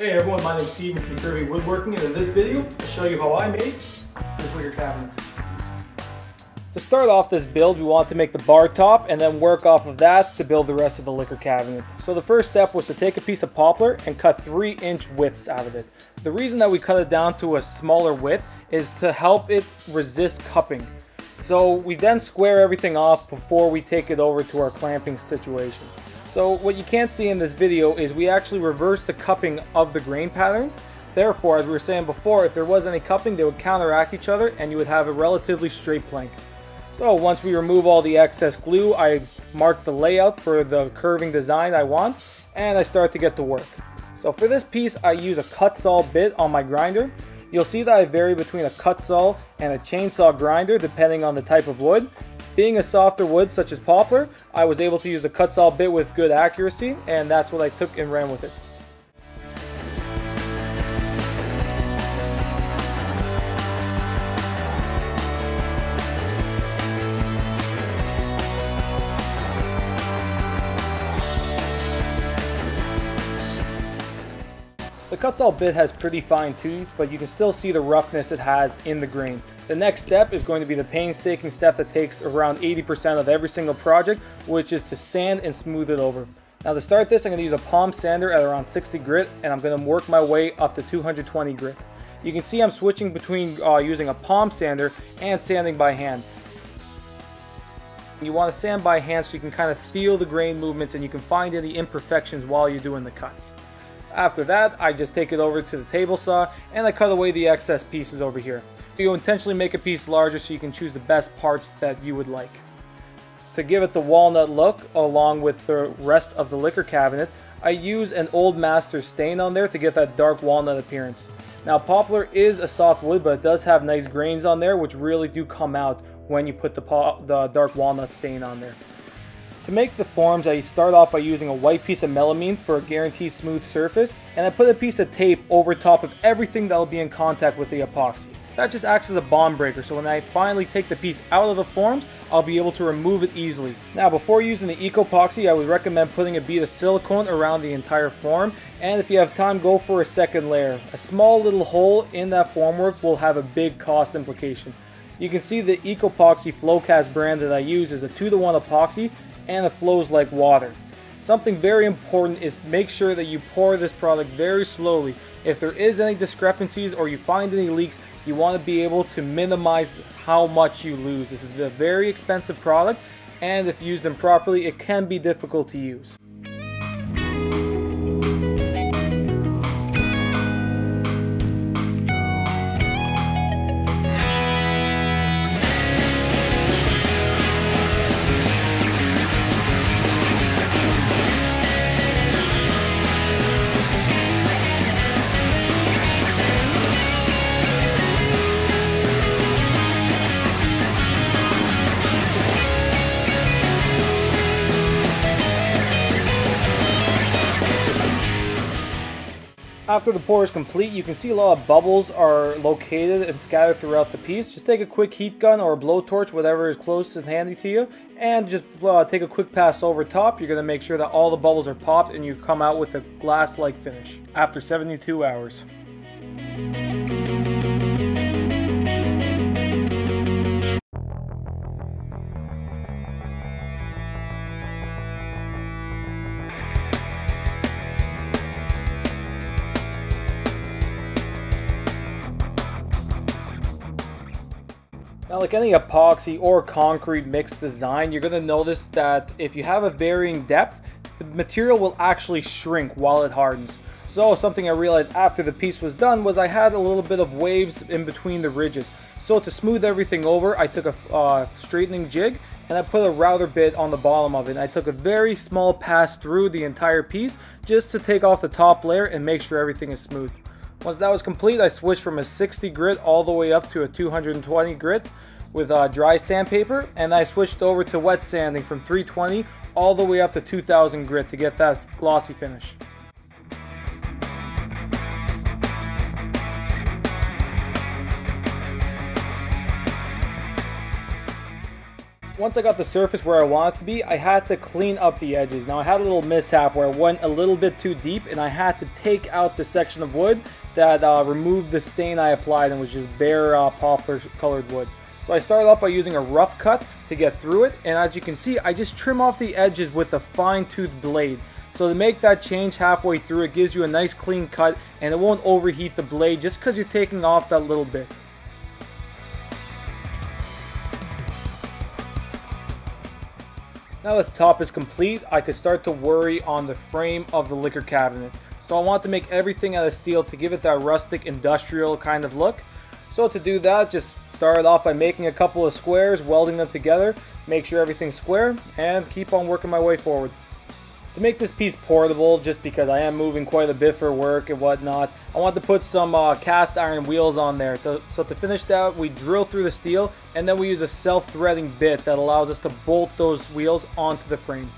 Hey everyone, my name is Steven from Kurvy Woodworking, and in this video, I'll show you how I made this liquor cabinet. To start off this build, we want to make the bar top and then work off of that to build the rest of the liquor cabinet. So the first step was to take a piece of poplar and cut 3-inch widths out of it. The reason that we cut it down to a smaller width is to help it resist cupping. So we then square everything off before we take it over to our clamping situation. So what you can't see in this video is we actually reverse the cupping of the grain pattern. Therefore, as we were saying before, if there was any cupping, they would counteract each other and you would have a relatively straight plank. So once we remove all the excess glue, I mark the layout for the curving design I want, and I start to get to work. So for this piece, I use a cut saw bit on my grinder. You'll see that I vary between a cut saw and a chainsaw grinder depending on the type of wood. Being a softer wood such as poplar, I was able to use a cut saw bit with good accuracy, and that's what I took and ran with it. The cut saw bit has pretty fine teeth, but you can still see the roughness it has in the grain. The next step is going to be the painstaking step that takes around 80% of every single project, which is to sand and smooth it over. Now to start this, I'm going to use a palm sander at around 60 grit, and I'm going to work my way up to 220 grit. You can see I'm switching between using a palm sander and sanding by hand. You want to sand by hand so you can kind of feel the grain movements and you can find any imperfections while you're doing the cuts. After that, I just take it over to the table saw and I cut away the excess pieces over here. So you intentionally make a piece larger so you can choose the best parts that you would like. To give it the walnut look along with the rest of the liquor cabinet, I use an Old Master stain on there to get that dark walnut appearance. Now poplar is a soft wood, but it does have nice grains on there which really do come out when you put the dark walnut stain on there. To make the forms, I start off by using a white piece of melamine for a guaranteed smooth surface, and I put a piece of tape over top of everything that will be in contact with the epoxy. That just acts as a bond breaker, so when I finally take the piece out of the forms, I'll be able to remove it easily. Now before using the epoxy, I would recommend putting a bead of silicone around the entire form, and if you have time, go for a second layer. A small little hole in that formwork will have a big cost implication. You can see the epoxy Flowcast brand that I use is a 2-to-1 epoxy, and it flows like water. Something very important is make sure that you pour this product very slowly. If there is any discrepancies or you find any leaks, you want to be able to minimize how much you lose. This is a very expensive product, and if used improperly, it can be difficult to use. After the pour is complete, you can see a lot of bubbles are located and scattered throughout the piece. Just take a quick heat gun or a blowtorch, whatever is close and handy to you, and just take a quick pass over top. You're going to make sure that all the bubbles are popped and you come out with a glass-like finish after 72 hours. Now, like any epoxy or concrete mixed design, you're going to notice that if you have a varying depth, the material will actually shrink while it hardens. So something I realized after the piece was done was I had a little bit of waves in between the ridges. So to smooth everything over, I took a straightening jig and I put a router bit on the bottom of it. I took a very small pass through the entire piece just to take off the top layer and make sure everything is smooth. Once that was complete, I switched from a 60 grit all the way up to a 220 grit with dry sandpaper, and I switched over to wet sanding from 320 all the way up to 2000 grit to get that glossy finish. Once I got the surface where I want it to be, I had to clean up the edges. Now I had a little mishap where I went a little bit too deep and I had to take out the section of wood that removed the stain I applied and was just bare poplar colored wood. So I started off by using a rough cut to get through it, and as you can see, I just trim off the edges with a fine-toothed blade. So to make that change halfway through, it gives you a nice clean cut and it won't overheat the blade just because you're taking off that little bit. Now that the top is complete, I could start to worry on the frame of the liquor cabinet. So I want to make everything out of steel to give it that rustic industrial kind of look. So to do that, just started off by making a couple of squares, welding them together, make sure everything's square, and keep on working my way forward. To make this piece portable, just because I am moving quite a bit for work and whatnot, I want to put some cast iron wheels on there. So to finish that, we drill through the steel, and then we use a self-threading bit that allows us to bolt those wheels onto the frame.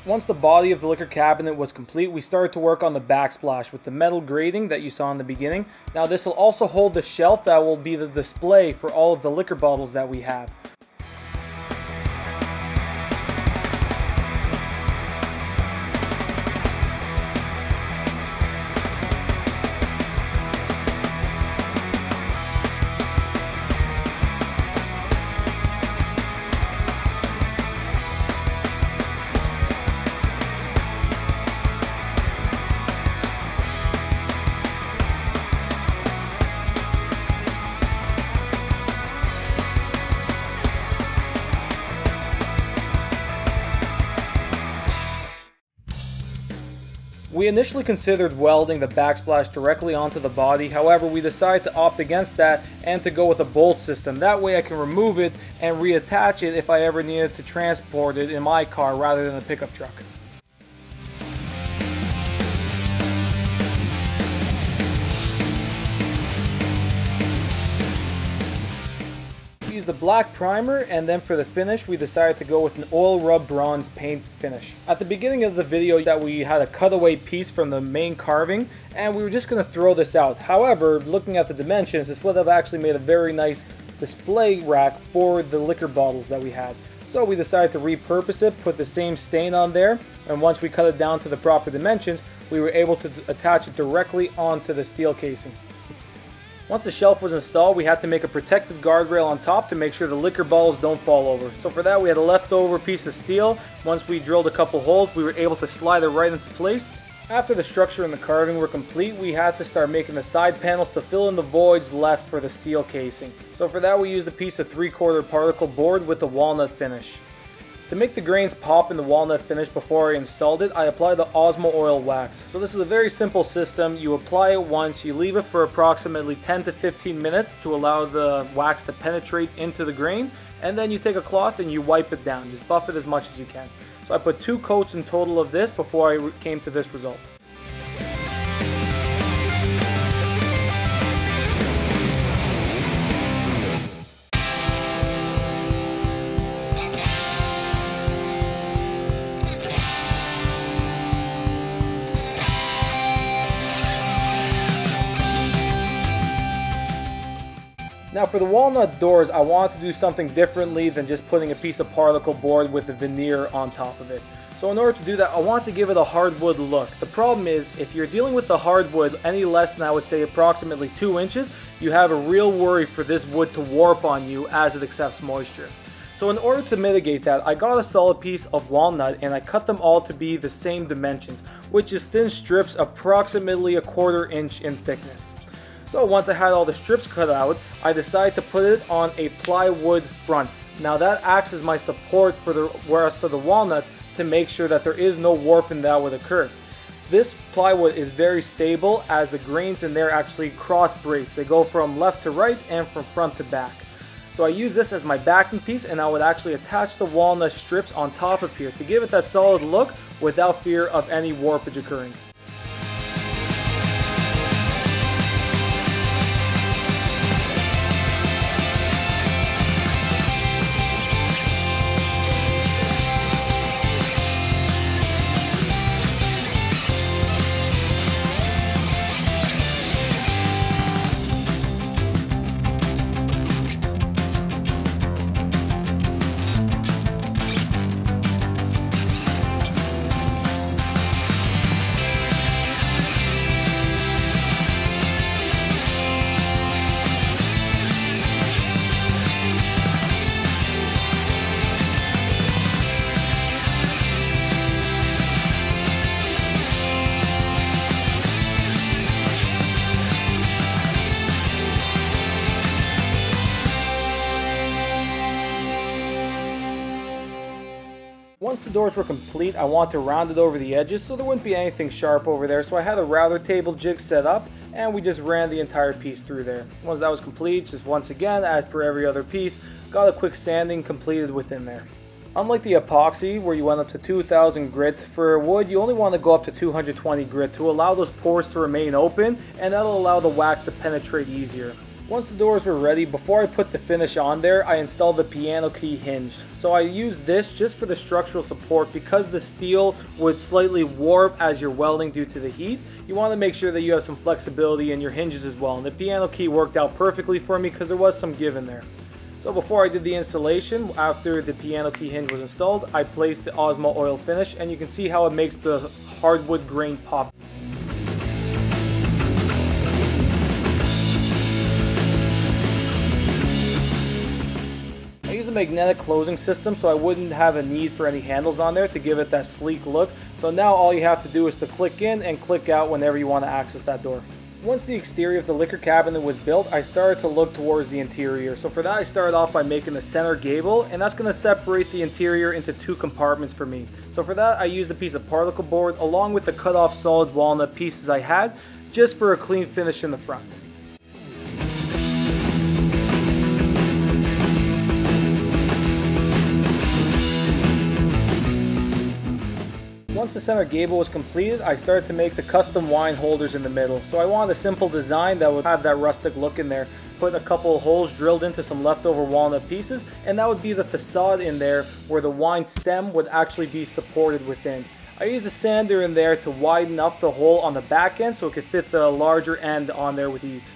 Once the body of the liquor cabinet was complete, we started to work on the backsplash with the metal grating that you saw in the beginning. Now this will also hold the shelf that will be the display for all of the liquor bottles that we have. We initially considered welding the backsplash directly onto the body, however we decided to opt against that and to go with a bolt system. That way I can remove it and reattach it if I ever needed to transport it in my car rather than a pickup truck. The black primer, and then for the finish we decided to go with an oil rub bronze paint finish. At the beginning of the video that we had a cutaway piece from the main carving and we were just going to throw this out. However, looking at the dimensions, this would have actually made a very nice display rack for the liquor bottles that we had. So we decided to repurpose it, put the same stain on there, and once we cut it down to the proper dimensions, we were able to attach it directly onto the steel casing. Once the shelf was installed, we had to make a protective guardrail on top to make sure the liquor bottles don't fall over. So for that we had a leftover piece of steel. Once we drilled a couple holes, we were able to slide it right into place. After the structure and the carving were complete, we had to start making the side panels to fill in the voids left for the steel casing. So for that we used a piece of 3/4 particle board with a walnut finish. To make the grains pop in the walnut finish before I installed it, I applied the osmo oil wax. So this is a very simple system. You apply it once, you leave it for approximately 10 to 15 minutes to allow the wax to penetrate into the grain, and then you take a cloth and you wipe it down. Just buff it as much as you can. So I put 2 coats in total of this before I came to this result. Now for the walnut doors, I wanted to do something differently than just putting a piece of particle board with a veneer on top of it. So in order to do that, I want to give it a hardwood look. The problem is, if you're dealing with the hardwood any less than I would say approximately 2 inches, you have a real worry for this wood to warp on you as it accepts moisture. So in order to mitigate that, I got a solid piece of walnut and I cut them all to be the same dimensions, which is thin strips approximately 1/4 inch in thickness. So once I had all the strips cut out, I decided to put it on a plywood front. Now that acts as my support for the rest of the walnut to make sure that there is no warping that would occur. This plywood is very stable as the grains in there actually cross brace. They go from left to right and from front to back. So I use this as my backing piece, and I would actually attach the walnut strips on top of here to give it that solid look without fear of any warpage occurring. Once the doors were complete, I wanted to round it over the edges so there wouldn't be anything sharp over there, so I had a router table jig set up and we just ran the entire piece through there. Once that was complete, just once again, as per every other piece, got a quick sanding completed within there. Unlike the epoxy, where you went up to 2000 grit, for wood you only want to go up to 220 grit to allow those pores to remain open, and that'll allow the wax to penetrate easier. Once the doors were ready, before I put the finish on there, I installed the piano key hinge. So I used this just for the structural support because the steel would slightly warp as you're welding due to the heat. You want to make sure that you have some flexibility in your hinges as well, and the piano key worked out perfectly for me because there was some give in there. So before I did the installation, after the piano key hinge was installed, I placed the Osmo oil finish, and you can see how it makes the hardwood grain pop. I use a magnetic closing system so I wouldn't have a need for any handles on there to give it that sleek look. So now all you have to do is to click in and click out whenever you want to access that door. Once the exterior of the liquor cabinet was built, I started to look towards the interior. So for that I started off by making the center gable, and that's going to separate the interior into two compartments for me. So for that I used a piece of particle board along with the cut off solid walnut pieces I had, just for a clean finish in the front. Once the center gable was completed, I started to make the custom wine holders in the middle. So I wanted a simple design that would have that rustic look in there. Put a couple of holes drilled into some leftover walnut pieces, and that would be the facade in there where the wine stem would actually be supported within. I used a sander in there to widen up the hole on the back end so it could fit the larger end on there with ease.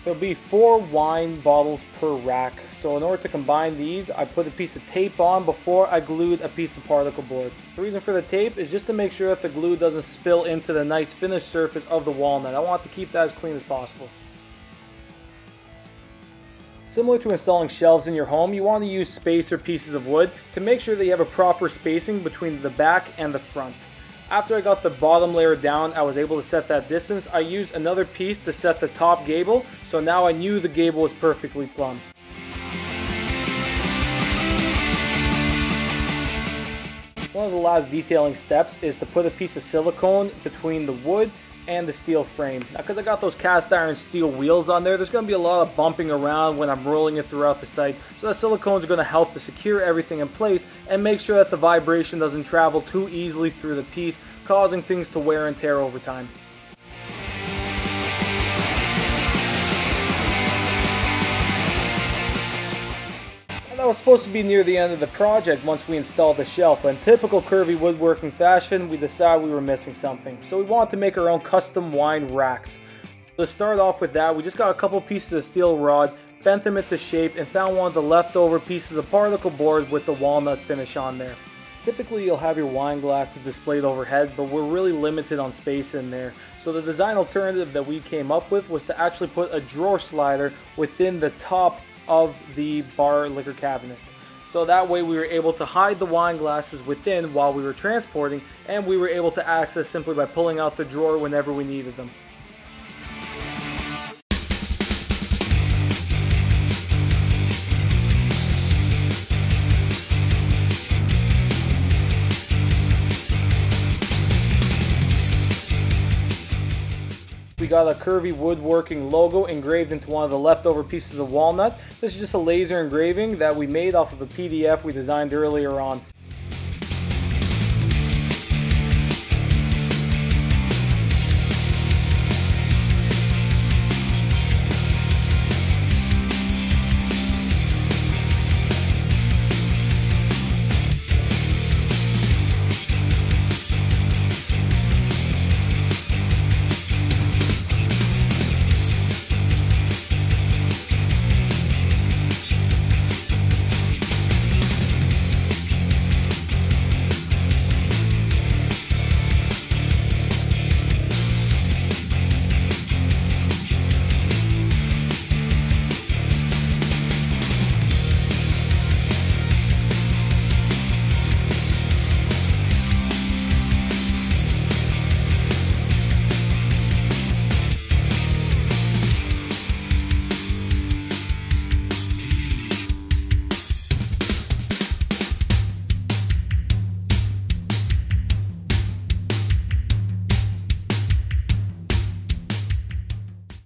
There'll be 4 wine bottles per rack, so in order to combine these, I put a piece of tape on before I glued a piece of particle board. The reason for the tape is just to make sure that the glue doesn't spill into the nice finished surface of the walnut. I want to keep that as clean as possible. Similar to installing shelves in your home, you want to use spacer pieces of wood to make sure that you have a proper spacing between the back and the front. After I got the bottom layer down, I was able to set that distance. I used another piece to set the top gable, so now I knew the gable was perfectly plumb. One of the last detailing steps is to put a piece of silicone between the wood and the steel frame. Now, because I got those cast iron steel wheels on there, there's going to be a lot of bumping around when I'm rolling it throughout the site. So that silicone is going to help to secure everything in place and make sure that the vibration doesn't travel too easily through the piece, causing things to wear and tear over time. That was supposed to be near the end of the project once we installed the shelf, but in typical Kurvy woodworking fashion, we decided we were missing something. So we wanted to make our own custom wine racks. To start off with that, we just got a couple pieces of steel rod, bent them into shape, and found one of the leftover pieces of particle board with the walnut finish on there. Typically you'll have your wine glasses displayed overhead, but we're really limited on space in there. So the design alternative that we came up with was to actually put a drawer slider within the top of the bar liquor cabinet. So that way we were able to hide the wine glasses within while we were transporting, and we were able to access simply by pulling out the drawer whenever we needed them. We got a Kurvy Woodworking logo engraved into one of the leftover pieces of walnut. This is just a laser engraving that we made off of a PDF we designed earlier on.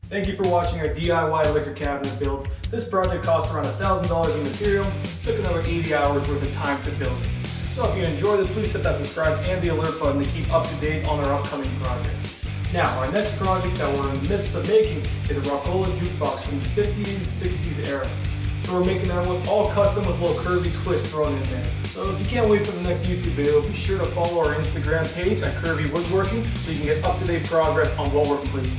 Thank you for watching our DIY liquor cabinet build. This project cost around $1,000 in material, took another 80 hours worth of time to build it. So if you enjoyed it, please hit that subscribe and the alert button to keep up to date on our upcoming projects. Now, our next project that we're in the midst of making is a Rockola jukebox from the 50s, 60s era. So we're making that look all custom with a little curvy twist thrown in there. So if you can't wait for the next YouTube video, be sure to follow our Instagram page at Kurvy Woodworking so you can get up-to-date progress on what we're completing.